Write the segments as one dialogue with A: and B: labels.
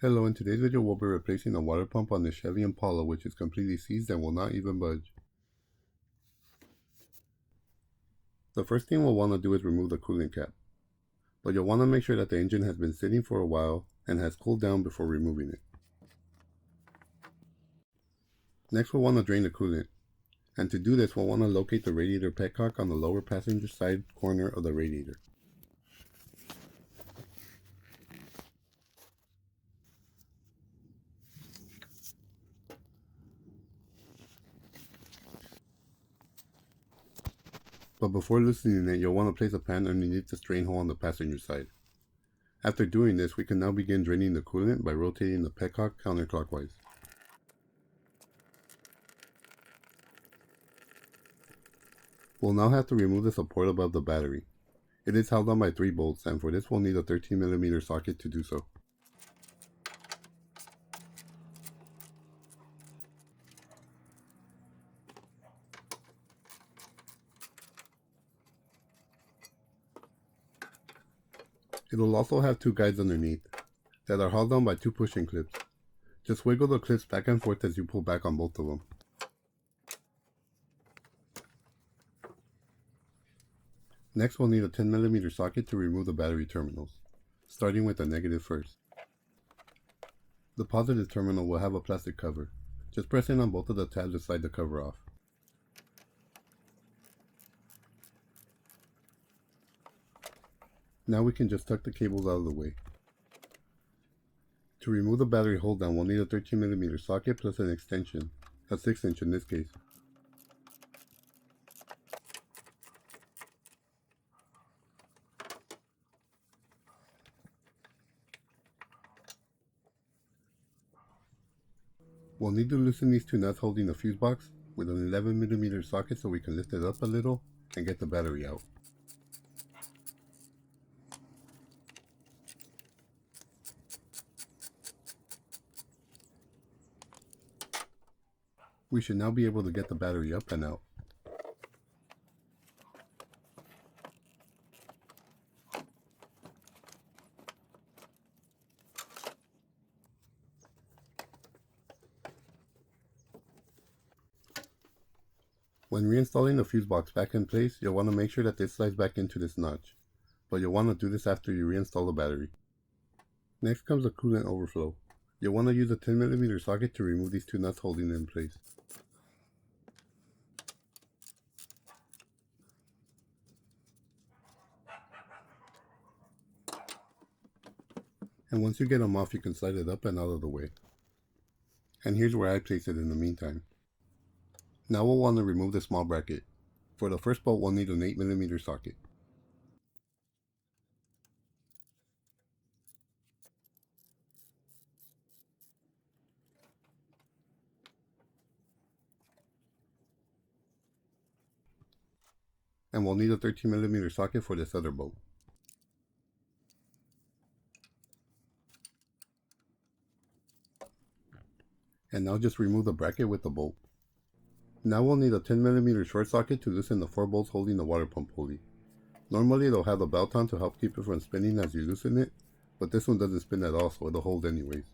A: Hello, in today's video we'll be replacing the water pump on the Chevy Impala, which is completely seized and will not even budge. The first thing we'll want to do is remove the coolant cap, but you'll want to make sure that the engine has been sitting for a while and has cooled down before removing it. Next we'll want to drain the coolant, and to do this we'll want to locate the radiator petcock on the lower passenger side corner of the radiator. But before loosening it, you'll want to place a pan underneath the strain hole on the passenger side. After doing this, we can now begin draining the coolant by rotating the petcock counterclockwise. We'll now have to remove the support above the battery. It is held on by 3 bolts, and for this we'll need a 13mm socket to do so. It will also have 2 guides underneath that are held on by 2 pushing clips. Just wiggle the clips back and forth as you pull back on both of them. Next we'll need a 10mm socket to remove the battery terminals, starting with the negative first. The positive terminal will have a plastic cover. Just press in on both of the tabs to slide the cover off. Now we can just tuck the cables out of the way. To remove the battery hold down, we'll need a 13mm socket plus an extension, a 6" in this case. We'll need to loosen these 2 nuts holding the fuse box with an 11mm socket so we can lift it up a little and get the battery out. We should now be able to get the battery up and out. When reinstalling the fuse box back in place, you'll want to make sure that this slides back into this notch, but you'll want to do this after you reinstall the battery. Next comes the coolant overflow. You'll want to use a 10mm socket to remove these 2 nuts holding it in place. And once you get them off, you can slide it up and out of the way. And here's where I place it in the meantime. Now we'll want to remove the small bracket. For the first bolt, we'll need an 8mm socket. And we'll need a 13mm socket for this other bolt. And now just remove the bracket with the bolt. Now we'll need a 10mm short socket to loosen the 4 bolts holding the water pump pulley. Normally they'll have the belt on to help keep it from spinning as you loosen it, but this one doesn't spin at all, so it'll hold anyways.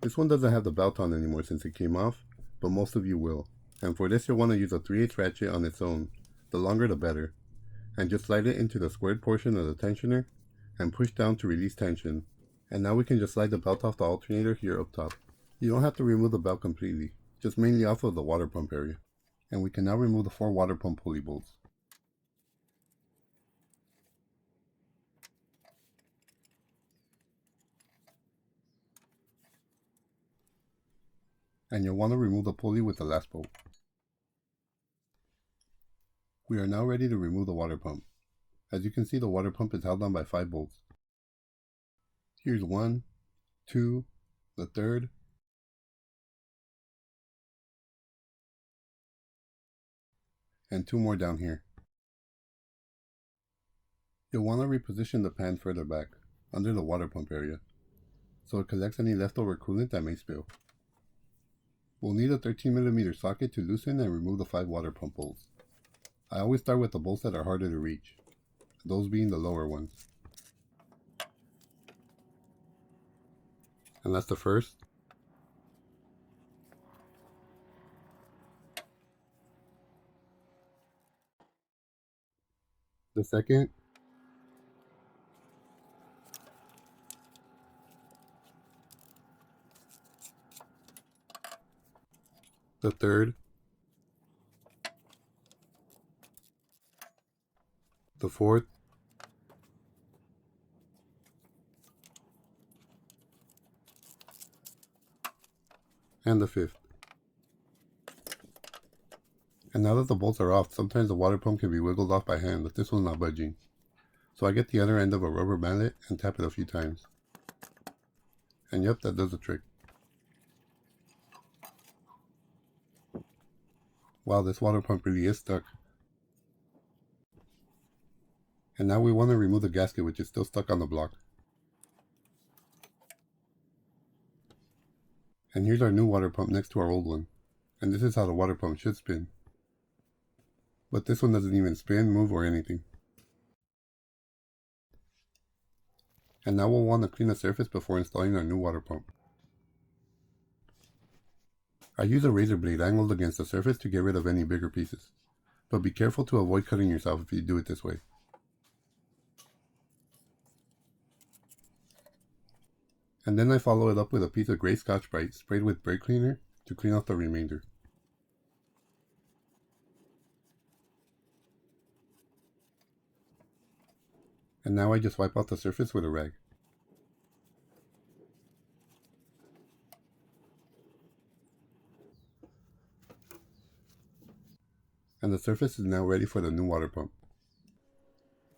A: This one doesn't have the belt on anymore since it came off, but most of you will. And for this you'll want to use a 3/8 ratchet on its own, the longer the better, and just slide it into the squared portion of the tensioner and push down to release tension. And now we can just slide the belt off the alternator here up top. You don't have to remove the belt completely, just mainly off of the water pump area. And we can now remove the 4 water pump pulley bolts. And you'll want to remove the pulley with the last bolt. We are now ready to remove the water pump. As you can see, the water pump is held on by 5 bolts. Here's 1, 2, the 3rd, and 2 more down here. You'll want to reposition the pan further back, under the water pump area, so it collects any leftover coolant that may spill. We'll need a 13mm socket to loosen and remove the 5 water pump bolts. I always start with the bolts that are harder to reach, those being the lower ones. And that's the first. The second. The third. The fourth. And the fifth. And now that the bolts are off, sometimes the water pump can be wiggled off by hand, but this one's not budging. So I get the other end of a rubber mallet and tap it a few times. And yep, that does the trick. Wow, this water pump really is stuck. And now we want to remove the gasket, which is still stuck on the block. And here's our new water pump next to our old one. And this is how the water pump should spin. But this one doesn't even spin, move, or anything. And now we'll want to clean the surface before installing our new water pump. I use a razor blade angled against the surface to get rid of any bigger pieces. But be careful to avoid cutting yourself if you do it this way. And then I follow it up with a piece of gray Scotch-Brite sprayed with brake cleaner to clean off the remainder. And now I just wipe off the surface with a rag. And the surface is now ready for the new water pump.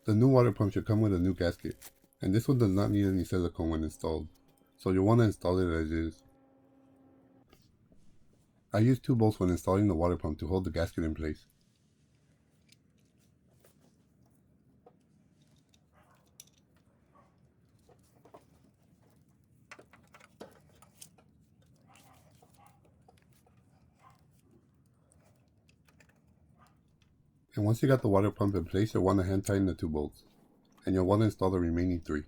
A: The new water pump should come with a new gasket, and this one does not need any silicone when installed, so you'll want to install it as is. I use 2 bolts when installing the water pump to hold the gasket in place. And once you got the water pump in place, you'll want to hand tighten the 2 bolts, and you'll want to install the remaining 3.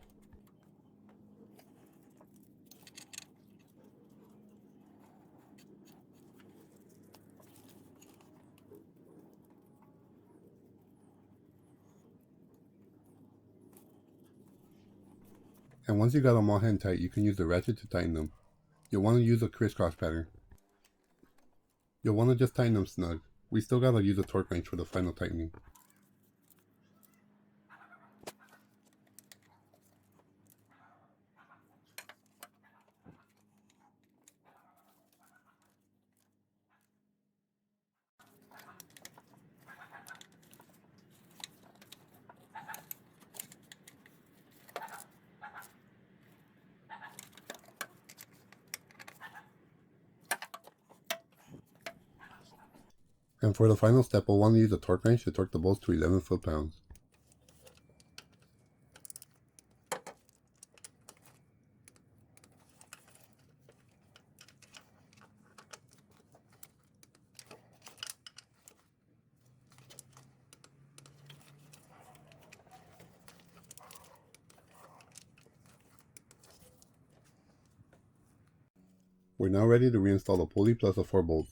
A: And once you got them all hand tight, you can use the ratchet to tighten them. You'll want to use a crisscross pattern. You'll want to just tighten them snug. We still gotta use a torque wrench for the final tightening. And for the final step, we'll want to use a torque wrench to torque the bolts to 11 foot-pounds. We're now ready to reinstall the pulley plus the 4 bolts.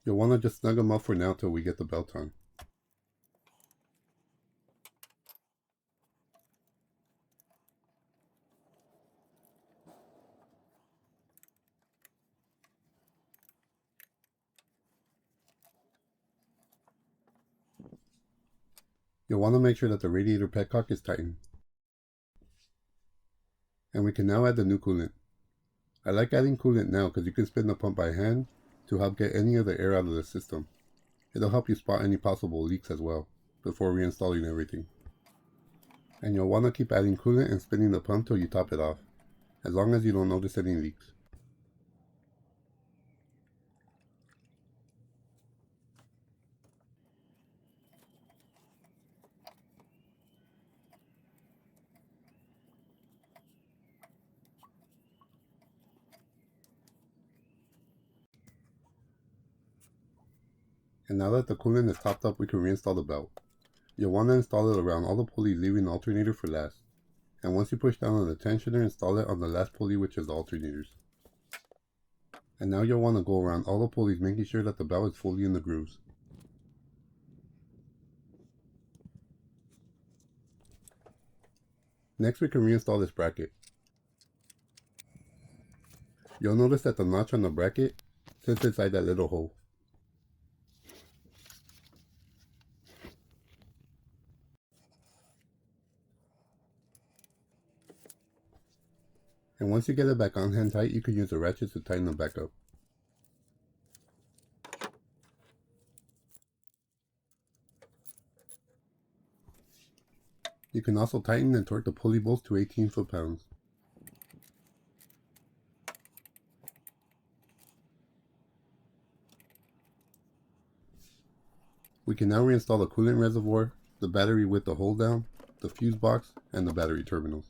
A: You'll want to just snug them up for now till we get the belt on. You'll want to make sure that the radiator petcock is tightened. And we can now add the new coolant. I like adding coolant now because you can spin the pump by hand to help get any of the air out of the system. It'll help you spot any possible leaks as well, before reinstalling everything. And you'll want to keep adding coolant and spinning the pump till you top it off, as long as you don't notice any leaks. And now that the coolant is topped up, we can reinstall the belt. You'll want to install it around all the pulleys, leaving the alternator for last. And once you push down on the tensioner, install it on the last pulley, which is the alternators. And now you'll want to go around all the pulleys, making sure that the belt is fully in the grooves. Next, we can reinstall this bracket. You'll notice that the notch on the bracket sits inside that little hole. And once you get it back on hand tight, you can use the ratchets to tighten them back up. You can also tighten and torque the pulley bolts to 18 foot-pounds. We can now reinstall the coolant reservoir, the battery with the hold down, the fuse box, and the battery terminals.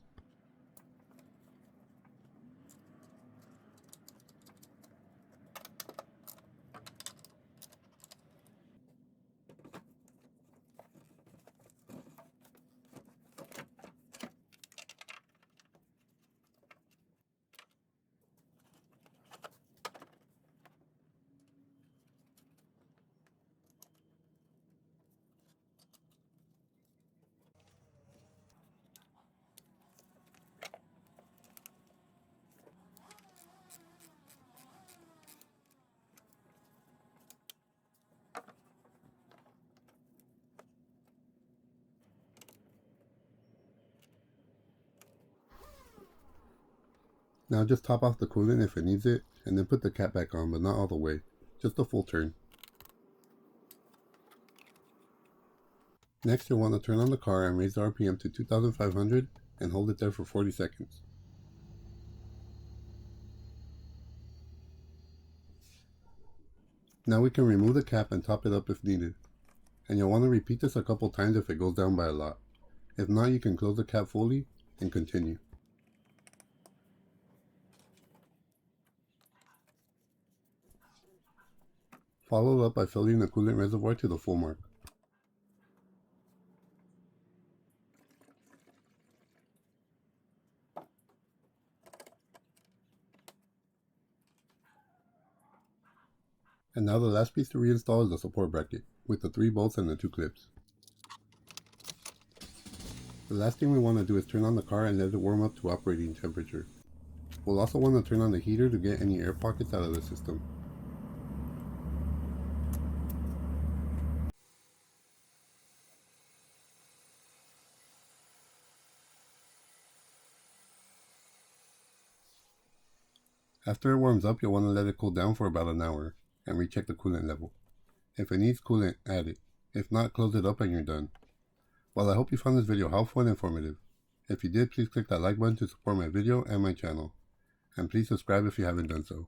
A: Now just top off the coolant if it needs it, and then put the cap back on, but not all the way, just a full turn. Next, you'll want to turn on the car and raise the RPM to 2,500 and hold it there for 40 seconds. Now we can remove the cap and top it up if needed. And you'll want to repeat this a couple times if it goes down by a lot. If not, you can close the cap fully and continue. Follow up by filling the coolant reservoir to the full mark. And now the last piece to reinstall is the support bracket, with the 3 bolts and the 2 clips. The last thing we want to do is turn on the car and let it warm up to operating temperature. We'll also want to turn on the heater to get any air pockets out of the system. After it warms up, you'll want to let it cool down for about an hour and recheck the coolant level. If it needs coolant, add it. If not, close it up and you're done. Well, I hope you found this video helpful and informative. If you did, please click that like button to support my video and my channel. And please subscribe if you haven't done so.